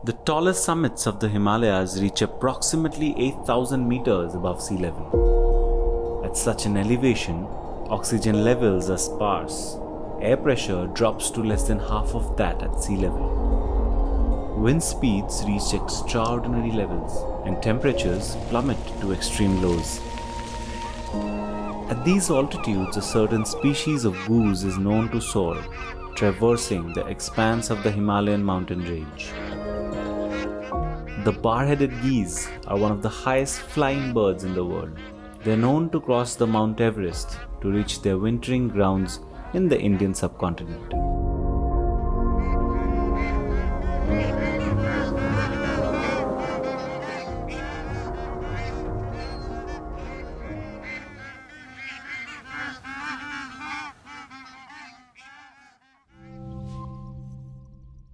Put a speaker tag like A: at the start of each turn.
A: The tallest summits of the Himalayas reach approximately 8,000 meters above sea level. At such an elevation, oxygen levels are sparse. Air pressure drops to less than half of that at sea level. Wind speeds reach extraordinary levels, and temperatures plummet to extreme lows. At these altitudes, a certain species of goose is known to soar, traversing the expanse of the Himalayan mountain range. The bar-headed geese are one of the highest flying birds in the world. They are known to cross the Mount Everest to reach their wintering grounds in the Indian subcontinent.